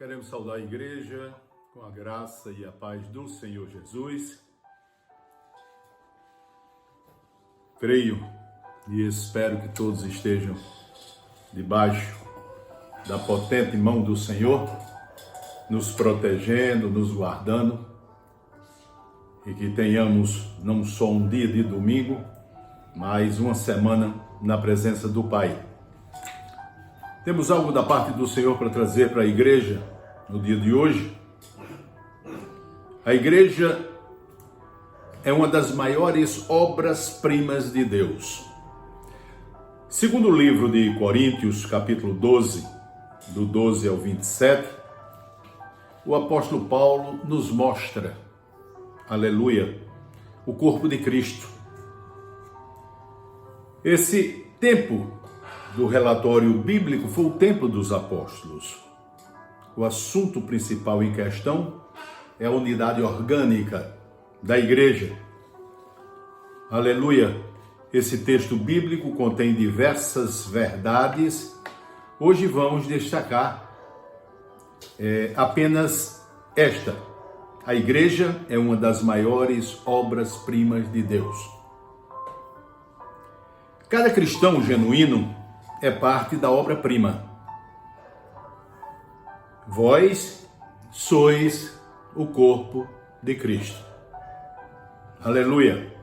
Queremos saudar a igreja com a graça e a paz do Senhor Jesus. Creio e espero que todos estejam debaixo da potente mão do Senhor, nos protegendo, nos guardando, e que tenhamos não só um dia de domingo, mas uma semana na presença do Pai. Temos algo da parte do Senhor para trazer para a igreja no dia de hoje. A igreja é uma das maiores obras-primas de Deus. Segundo o livro de Coríntios, capítulo 12, do 12 ao 27, o apóstolo Paulo nos mostra, aleluia, o corpo de Cristo. Esse tempo do relatório bíblico foi o tempo dos apóstolos. O assunto principal em questão é a unidade orgânica da igreja. Aleluia! Esse texto bíblico contém diversas verdades. Hoje vamos destacar apenas esta. A igreja é uma das maiores obras-primas de Deus. Cada cristão genuíno é parte da obra-prima. Vós sois o corpo de Cristo. Aleluia!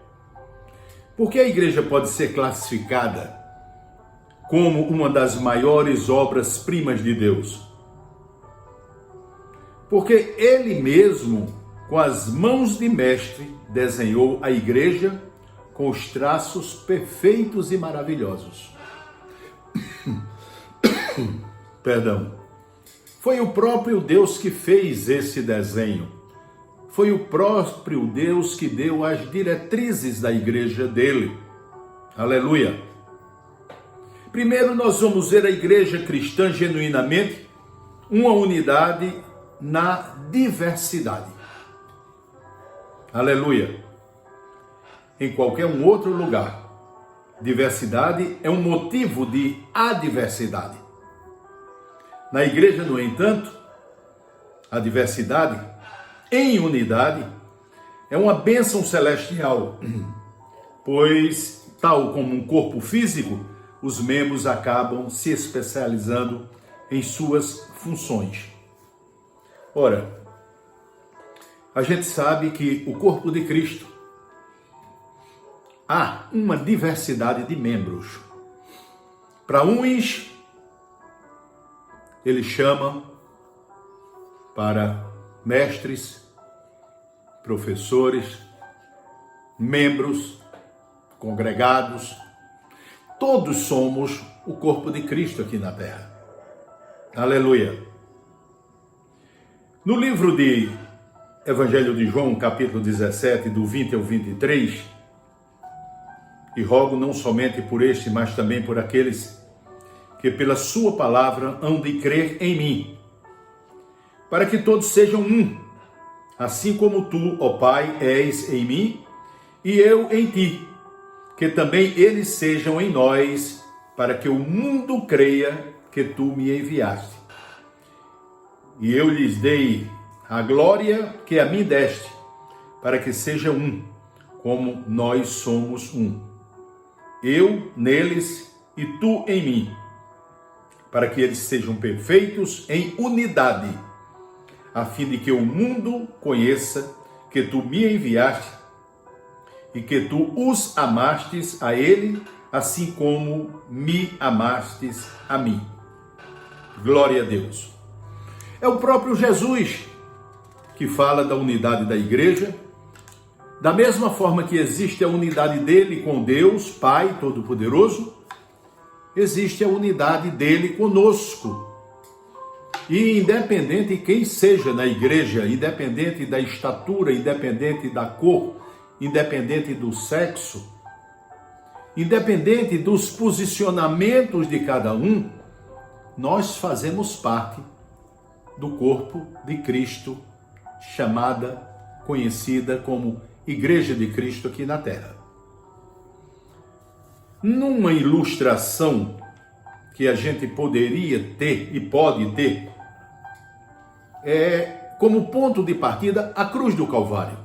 Por que a igreja pode ser classificada como uma das maiores obras-primas de Deus? Porque Ele mesmo, com as mãos de mestre, desenhou a igreja com os traços perfeitos e maravilhosos. Perdão. Foi o próprio Deus que fez esse desenho. Foi o próprio Deus que deu as diretrizes da igreja dele. Aleluia. Primeiro nós vamos ver a igreja cristã genuinamente uma unidade na diversidade. Aleluia. Em qualquer outro lugar, diversidade é um motivo de adversidade. Na igreja, no entanto, a diversidade em unidade é uma bênção celestial, pois, tal como um corpo físico, os membros acabam se especializando em suas funções. Ora, a gente sabe que o corpo de Cristo há uma diversidade de membros. Para uns, ele chama para mestres, professores, membros, congregados. Todos somos o corpo de Cristo aqui na terra. Aleluia. No livro de Evangelho de João, capítulo 17, do 20 ao 23, e rogo não somente por este, mas também por aqueles que pela sua palavra hão de crer em mim, para que todos sejam um, assim como tu, ó Pai, és em mim e eu em ti, que também eles sejam em nós, para que o mundo creia que tu me enviaste. E eu lhes dei a glória que a mim deste, para que sejam um, como nós somos um. Eu neles e tu em mim, para que eles sejam perfeitos em unidade, a fim de que o mundo conheça que tu me enviaste e que tu os amastes a ele, assim como me amastes a mim. Glória a Deus. É o próprio Jesus que fala da unidade da igreja. Da mesma forma que existe a unidade dele com Deus, Pai Todo-Poderoso, existe a unidade dele conosco. E independente de quem seja na igreja, independente da estatura, independente da cor, independente do sexo, independente dos posicionamentos de cada um, nós fazemos parte do corpo de Cristo, conhecida como Igreja de Cristo aqui na Terra. Numa ilustração que a gente poderia ter e pode ter como ponto de partida a cruz do Calvário.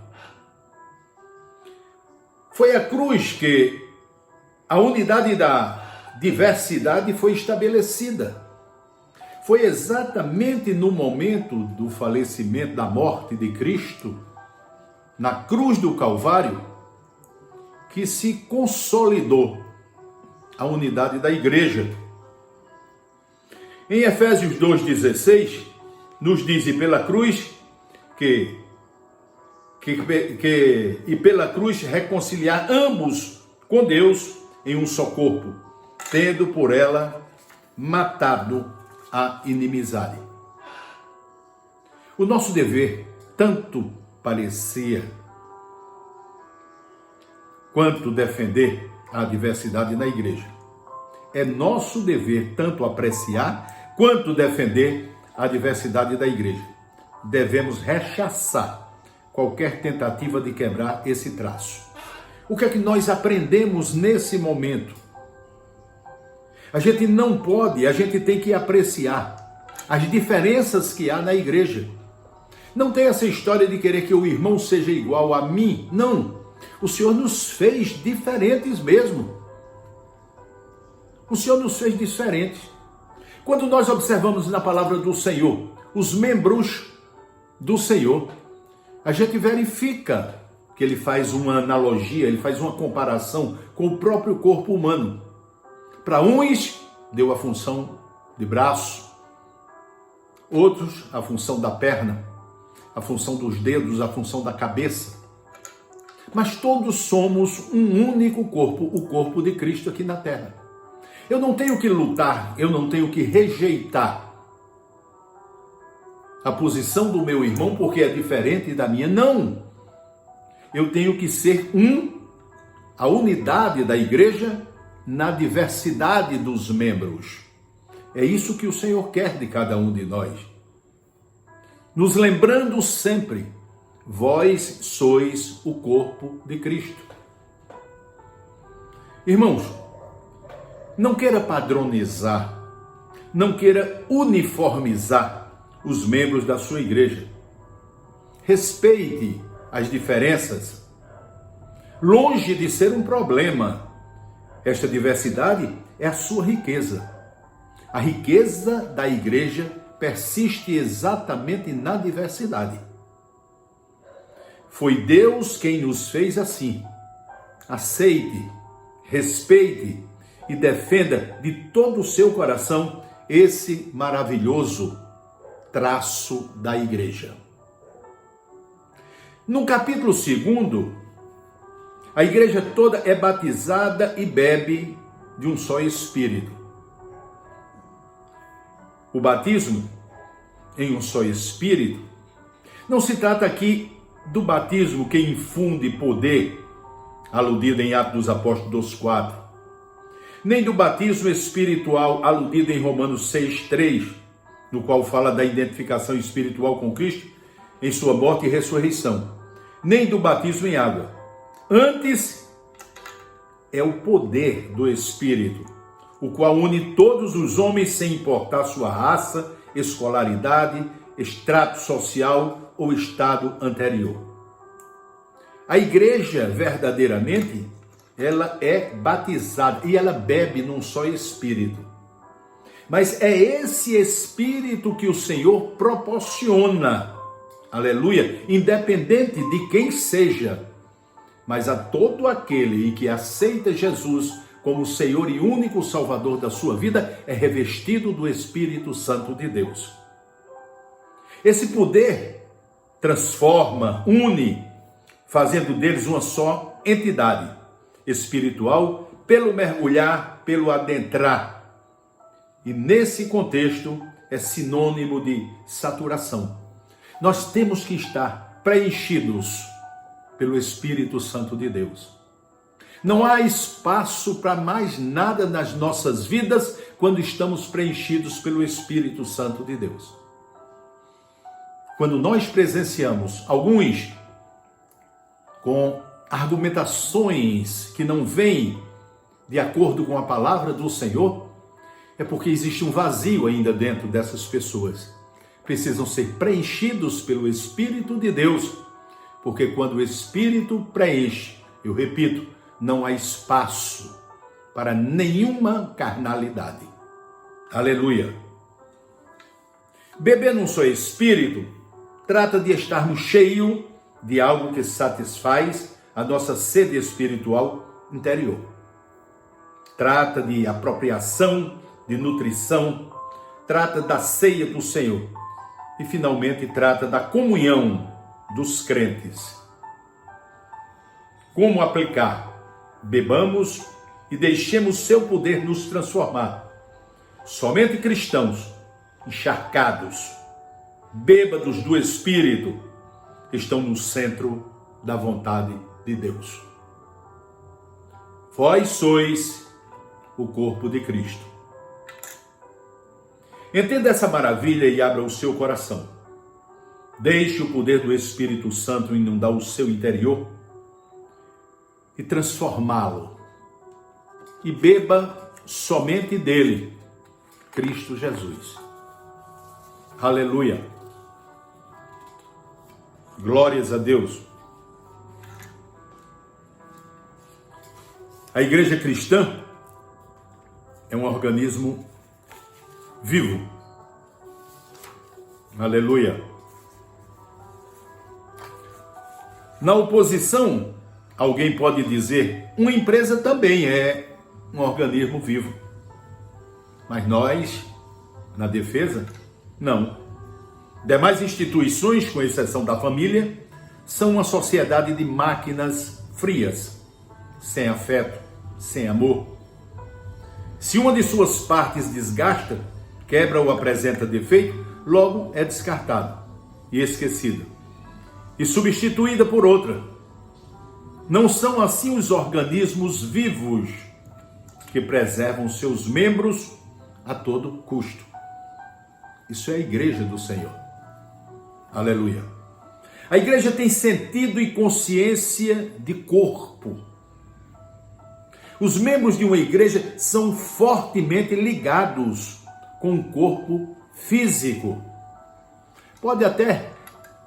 Foi a cruz que a unidade da diversidade foi estabelecida. Foi exatamente no momento do falecimento, da morte de Cristo, na cruz do Calvário, que se consolidou a unidade da igreja. Em Efésios 2,16, nos diz, e pela cruz e pela cruz reconciliar ambos com Deus em um só corpo, tendo por ela matado a inimizade. O nosso dever, tanto parecia quanto defender a diversidade na igreja. É nosso dever tanto apreciar quanto defender a diversidade da igreja. Devemos rechaçar qualquer tentativa de quebrar esse traço. O que é que nós aprendemos nesse momento? A gente não pode, a gente tem que apreciar as diferenças que há na igreja. Não tem essa história de querer que o irmão seja igual a mim. Não. O Senhor nos fez diferentes mesmo. O Senhor nos fez diferentes. Quando nós observamos na palavra do Senhor, os membros do Senhor, a gente verifica que ele faz uma analogia, ele faz uma comparação com o próprio corpo humano. Para uns, deu a função de braço, outros, a função da perna, a função dos dedos, a função da cabeça. Mas todos somos um único corpo, o corpo de Cristo aqui na terra. Eu não tenho que lutar, eu não tenho que rejeitar a posição do meu irmão porque é diferente da minha. Não! Eu tenho que ser a unidade da igreja na diversidade dos membros. É isso que o Senhor quer de cada um de nós. Nos lembrando sempre, vós sois o corpo de Cristo. Irmãos, não queira padronizar, não queira uniformizar os membros da sua igreja. Respeite as diferenças. Longe de ser um problema, esta diversidade é a sua riqueza. A riqueza da igreja persiste exatamente na diversidade. Foi Deus quem nos fez assim. Aceite, respeite e defenda de todo o seu coração esse maravilhoso traço da igreja. No capítulo 2, a igreja toda é batizada e bebe de um só Espírito. O batismo em um só Espírito não se trata aqui do batismo que infunde poder, aludido em Atos dos Apóstolos 4, nem do batismo espiritual aludido em Romanos 6:3, no qual fala da identificação espiritual com Cristo em sua morte e ressurreição, nem do batismo em água. Antes, é o poder do Espírito, o qual une todos os homens sem importar sua raça, escolaridade, extrato social ou estado anterior. A igreja, verdadeiramente, ela é batizada e ela bebe num só Espírito. Mas é esse Espírito que o Senhor proporciona, aleluia, independente de quem seja, mas a todo aquele que aceita Jesus como Senhor e único Salvador da sua vida, é revestido do Espírito Santo de Deus. Esse poder transforma, une, fazendo deles uma só entidade espiritual, pelo mergulhar, pelo adentrar. E nesse contexto é sinônimo de saturação. Nós temos que estar preenchidos pelo Espírito Santo de Deus. Não há espaço para mais nada nas nossas vidas quando estamos preenchidos pelo Espírito Santo de Deus. Quando nós presenciamos alguns com argumentações que não vêm de acordo com a palavra do Senhor, é porque existe um vazio ainda dentro dessas pessoas. precisam ser preenchidos pelo Espírito de Deus, porque quando o Espírito preenche, eu repito, não há espaço para nenhuma carnalidade. Aleluia! Beber num só Espírito trata de estarmos cheios de algo que satisfaz a nossa sede espiritual interior. Trata de apropriação, de nutrição, trata da ceia do Senhor e, finalmente, trata da comunhão dos crentes. Como aplicar? Bebamos e deixemos seu poder nos transformar. Somente cristãos, encharcados, bêbados do Espírito, estão no centro da vontade de Deus. Vós sois o corpo de Cristo. Entenda essa maravilha e abra o seu coração. Deixe o poder do Espírito Santo inundar o seu interior e transformá-lo. E beba somente dele, Cristo Jesus. Aleluia. Glórias a Deus. A igreja cristã é um organismo vivo. Aleluia. Na oposição, alguém pode dizer, uma empresa também é um organismo vivo. Mas nós, na defesa, não. Demais instituições, com exceção da família, são uma sociedade de máquinas frias, sem afeto, sem amor. Se uma de suas partes desgasta, quebra ou apresenta defeito, logo é descartada e esquecida, e substituída por outra. Não são assim os organismos vivos que preservam seus membros a todo custo. Isso é a igreja do Senhor. Aleluia. A igreja tem sentido e consciência de corpo. Os membros de uma igreja são fortemente ligados com o corpo físico. Pode até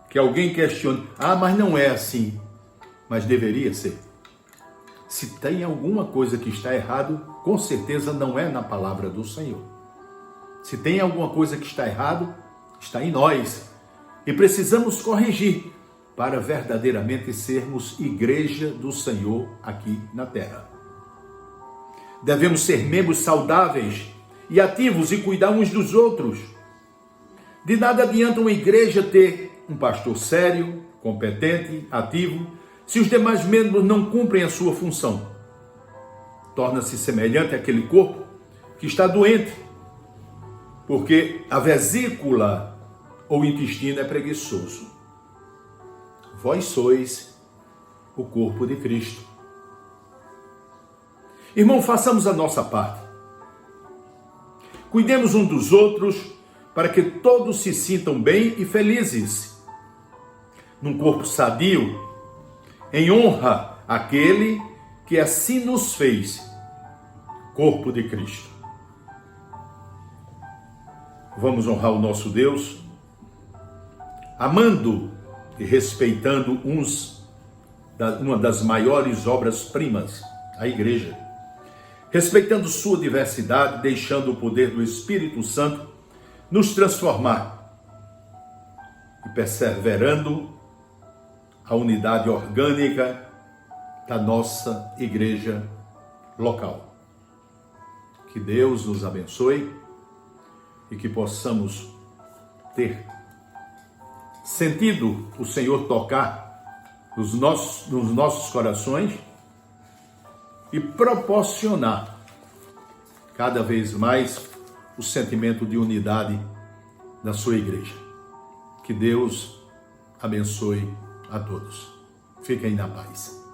que alguém questione, mas não é assim. Mas deveria ser. Se tem alguma coisa que está errado, com certeza não é na palavra do Senhor. Se tem alguma coisa que está errado, está em nós. E precisamos corrigir para verdadeiramente sermos igreja do Senhor aqui na terra. Devemos ser membros saudáveis e ativos e cuidar uns dos outros. De nada adianta uma igreja ter um pastor sério, competente, ativo, se os demais membros não cumprem a sua função. Torna-se semelhante àquele corpo que está doente, porque a vesícula ou o intestino é preguiçoso. Vós sois o corpo de Cristo. Irmão, façamos a nossa parte. Cuidemos um dos outros para que todos se sintam bem e felizes. Num corpo sadio, em honra àquele que assim nos fez, corpo de Cristo. Vamos honrar o nosso Deus, amando e respeitando uma das maiores obras-primas, a igreja. Respeitando sua diversidade, deixando o poder do Espírito Santo nos transformar e perseverando a unidade orgânica da nossa igreja local. Que Deus nos abençoe e que possamos ter sentido o Senhor tocar nos nossos corações e proporcionar cada vez mais o sentimento de unidade da sua igreja. Que Deus abençoe a todos. Fiquem na paz.